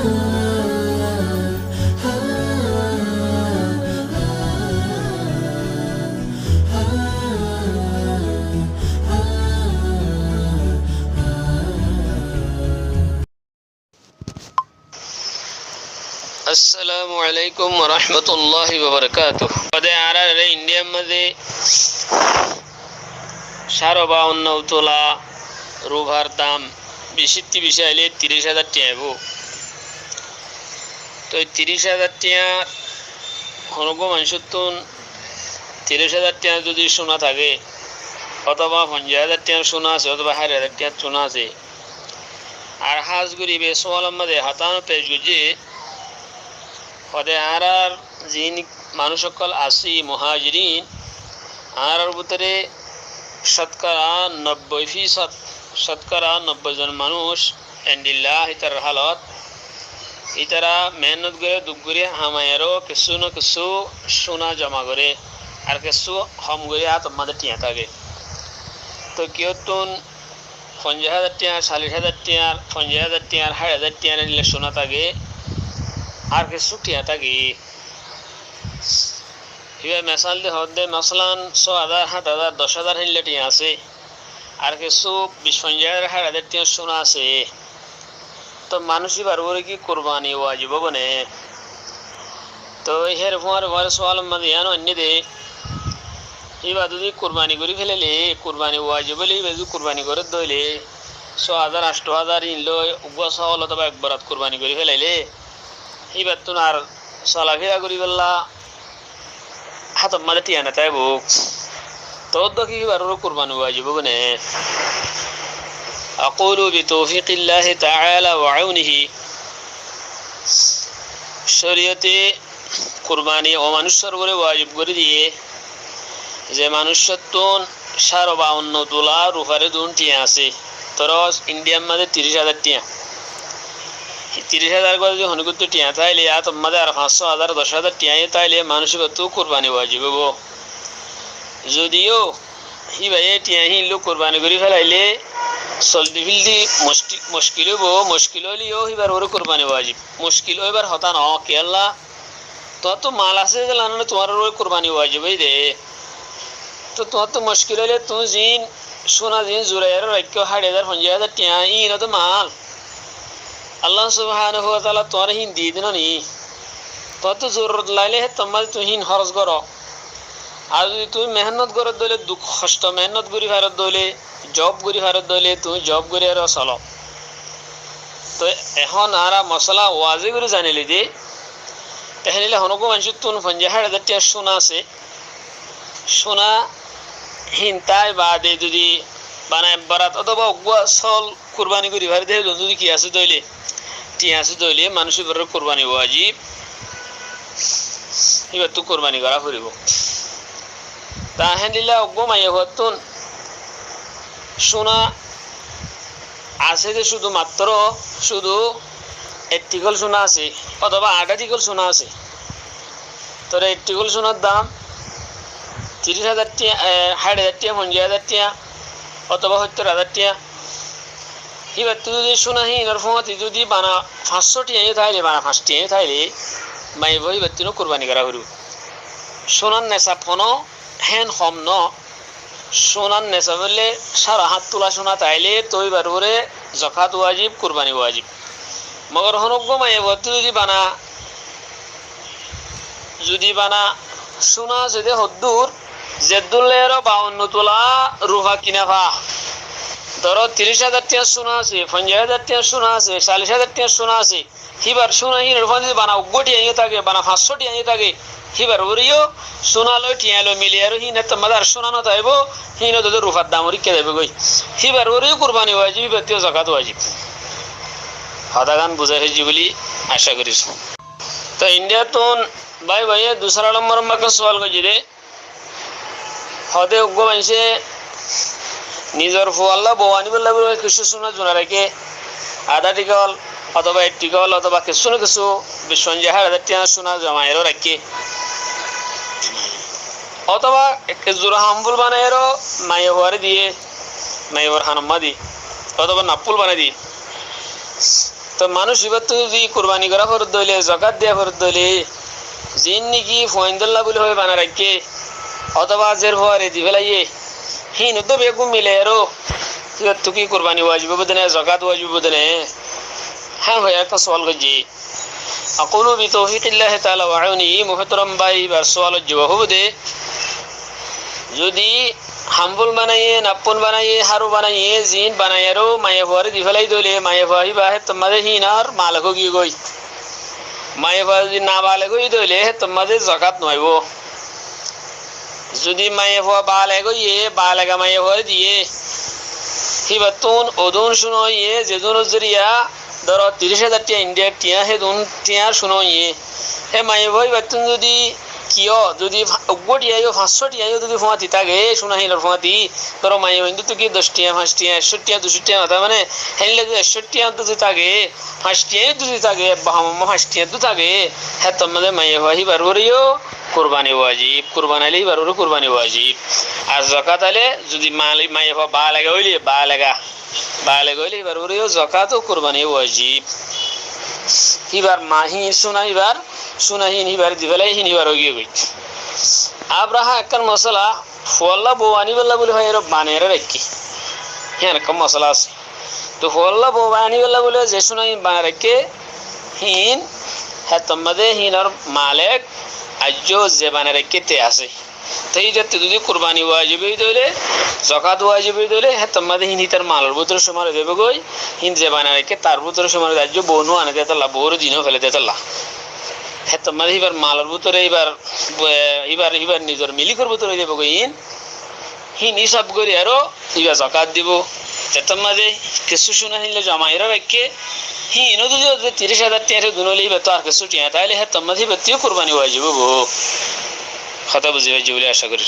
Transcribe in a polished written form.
अस्सलामु अलैकुम वरहमतुल्लाहि वबरकातुह। इंडियामध्ये 52 তোলা রুভার দাম বেশি আইলে 30,000 টাকা। তো 30,000 টাকা হনগো মানুষের 30,000 টাকা যদি সোনা থাকে অথবা 50,000 টাকা সোনা আছে অথবা 60,000 টাকা সোনা আছে আর হাজ গরিবে সোয়ালার মধ্যে হাতানো পেশ গুজি আর যিনি মানুষ সকল আসি মুহাজিরিন আর ভিতরে শতকরা 90% শতকরা 90 জন মানুষ এন্ডিল্লাহ ইতার হালত ইতারা মেহনত করে দুঃখ করে হামায়েরও কিছু না কিছু সোনা জমা করে আর কিছু হম করে তোমাদের টিয়া থাকে। তো কেউ তুন 50,000 টাকা 40,000 টাকা 50,000 টাকা 60,000 টাকা নিলে সোনা থাকে আর কিছু টিয়া থাকে। এবার মেসাল দিয়ে হদে মশলান 6,000 7,000 10,000 হিলে টিয়া আছে আর কিছু 20,000 60,000 টিয়া সোনা আছে। তো মানুষই বারবার কি কোরবানি ওয়াজিব বনে। তো এর পর সোয়াল মধ্যে জানো অন্য দে এবার যদি কোরবানি করে ফেলেলে কোরবানি ওয়াজিব বলে যদি কোরবানি করে দইলে 6,000 8,000 ইনলো উগসল অথবা একবারত কোরবানি করে ফেলাইলে এবার তো আর চলাফেরা করি বললা হাত মাঝে টিয়া না তাই বুক তোর দেখি এবার কোরবানি ওয়াজিব বনে। أقول بتوفيق الله تعالى وعونه শরীয়তে কুরবানি ও মানুষের উপরে ওয়াজিব করে দিয়ে যে মানুষের 52 তোলা রূপারে দুন টিয়া আছে তোর ইন্ডিয়ার মধ্যে 30,000 টিয়া 30,000 করে যদি হনুকুত টিয়া তাইলে আর তোমাদের আর 500,000 10,000 টিয়া তাইলে মানুষের তো কুরবানি ওয়াজিব হবো। যদিও হি ভাই টিয়া হিলো কুরবানি করে ফেলাইলে চলতি ফিলতি মুশকিল হবো মুশকিল হলেও এবার ওর কোরবানি ওয়াজিব মুশকিল এবার হতা ন কেল্লা তোর তো মাল আছে যে লানো তোমার ওর কোরবানি ওয়াজিবই দে। তো তোমার তো মুশকিল হলে তুমি জিন সোনা জিন জুরাইয়ের রাখ্য 60,000 50,000 টিয়া ইন তো মাল আল্লাহ সুবহানাহু ওয়া তাআলা তোর হিন দিয়ে দিন নি তোর তো জরুরত লাইলে তোমার তুই হিন খরচ করো আর যদি তুমি মেহনত করে দইলে দুঃখ কষ্ট মেহনত করি ভারত দইলে জব করি ভারত দইলে তুমি জব করে আর চলো। তো এখন আর মশলা ওয়াজি করে জানিলি যে এখানে হনকো মানুষের 50,000 টাকা সোনা আছে সোনা হিনতাই বাদে যদি বানায় বারাত অথবা চল কোরবানি করি ভারত যদি কি আছে দইলে টিয়া আছে দইলে মানুষের কোরবানি ওয়াজিব এবার তো কোরবানি করা ফুরিব। তা হেলিলা অজ্ঞ মাইয়া হতুন সোনা আছে যে শুধুমাত্র শুধু একটিকল সোনা আছে অথবা 8 সোনা আছে। তোর একটিকল সোনার দাম 30,000 টাকা 60,000 টাকা 50,000 টাকা অথবা 70,000 টাকা। এবার তুই যদি সোনা হিনার ফমাতি যদি বানা 500 টাকা থাইলে বানা 5 টাকা থাইলে মাই বই বাতিনো কোরবানি করা হইল। সোনার নেশা ফোনো হ্যান হম ন সোনার নেশা বললে 7.5 তোলা সোনা তাইলে তৈ বারবরে জকাত ওয়াজিব কোরবানি ওয়াজিব। মগর হনজ্ঞ মায়ে ভর্তি যদি বানা সোনা যদি হদ্দুর জেদুল্লের 52 তোলা রুহা কিনা ভা ধরো 30,000 টাকা সোনা আছে 50,000 টাকা সোনা আছে 40,000 টাকা সোনা আছে হিবার সোনা হিন যদি বানা উগ্গটি আইয়ে থাকে বানা 500 টি আইয়ে থাকে হিবার ওরিও সোনা লই টিয়ালো মিলিয়ারো হিন তোমাদের সোনা না তাইব হিন তো রুফার দাম রিকে দেবে গই হিবার ওরিও কুরবানি ওয়াজিব বেতিও যাকাত ওয়াজিব হাদাগান বুঝাই হইজি বলি আশা করিস। তো ইন্ডিয়া তো ভাই ভাই दूसरा নম্বর আমাকে সওয়াল কইজি রে হদে উগ্গ মাইছে নিজর ফুয়াল্লা বওয়ানি বল্লা বলে কিছু সোনা জোনা রাখে 1/2 টিকল অথবা 1 টিকল অথবা কিছু না কিছু 20,000 টাকা সোনা জমায়েরও রাখে অথবা এক জোড়া হাম্বুল বানায়েরও মায়ে হওয়ারে দিয়ে মায়ের হানাম্মা দি অথবা নাপুল বানাই দি তো মানুষ এবার তো যদি কোরবানি করা ফরত দইলে জাকাত দেয়া ফরত দইলে জিন নাকি ফয়েন্দুল্লাহ বলে হবে বানা রাখে অথবা জের ভরে দি ফেলাইয়ে হিন তো বেগু মিলে আরো তো কি কোরবানি ওয়াজিব বদনে জাকাত ওয়াজিব বদনে হ্যাঁ ভাই একটা সওয়াল করছি আকুলু বিতৌফিকিল্লাহি তাআলা ওয়া আউনি মুহতারাম ভাই বার সওয়াল জবাব হবে যদি হাম্বুল বানাইয়ে নাপ্পন বানাইয়ে হারু বানাইয়ে জিন বানাইয়ারো মায়ে ভরে দি ফেলাই দইলে মায়ে ভাই বাহে তোমাদের হিনার মালক গিয়ে গই মায়ে ভয় যদি না বালে গই দইলে তোমাদের জাকাত নইব যদি মায়ে ভয় বালে গইয়ে বালেগা মায়ে ভয় দিয়ে হিবাতুন ওদুন শুনোইয়ে যেদুন জরিয়া ধরো 30,000 টাকা ইন্ডিয়া টিয়া হে দুন টিয়া শুনোইয়ে হে মায়ে ভয় বাতুন যদি কিয় যদি গড়িয়াইও 500 টিয়াইও যদি ফোঁয়াতি থাকে শুনাহিলর ফোঁয়াতি ধরো মায়ে কিন্তু তো কি 10 টিয়া 5 টিয়া 100 টিয়া 200 টিয়া কথা মানে হেনলে যদি 100 টিয়া যদি থাকে 5 টিয়া যদি থাকে 5 টিয়া তো থাকে হে তোমাদের মায়ে ভয় বারবরিও কুরবানি ওয়াজিব কুরবানি আলী বারবর কুরবানি ওয়াজিব আর যাকাত আলে যদি মায়ে ভয় বা লাগা হইলে বা লাগা হইলে বারবরিও যাকাত ও কুরবানি ওয়াজিব হিবার মাহি শুনাইবার শুনাহিন হিবার দিবেলাই হিন হিবার গিয়ে গই আব্রাহা একখান মশলা ফল্লা বৌয়ানি বেলা বলে হয় এর বানের রাখি হ্যাঁ একটা মশলা আছে তো ফল্লা বৌয়ানি বেলা বলে যে শুনাহিন বানা রাখে হিন হ্যাঁ তোমাদের হিনার মালেক আজও যে বানা রাখে তে আছে তাই যাতে যদি কুরবানি ওয়াজিব হইলে যাকাত ওয়াজিব হইলে হ্যাঁ তোমাদের হিন তার মালের ভিতরে সমান দেবে গই হিন যে বানা রাখে তার ভিতরে সমান আজও বনু আনে দেতাল্লা বড় দিনও ফেলে দেতাল্লা হ্যাঁ তোমাদের এবার মালের ভিতরে এবার নিজের মিলিকর ভিতরে দেবো গইন হিন হিসাব করি আরো এবার যাকাত দিব তোমাদের কিছু শুনে হিনলে জমাইরা রাখে হিনও যদি 30,000 টাকা দুনলে এবার তো আর কিছু টিয়া তাহলে হ্যাঁ তোমাদের এবার তুই কুরবানি ওয়াজিব কথা বুঝি ভাই বলে আশা করি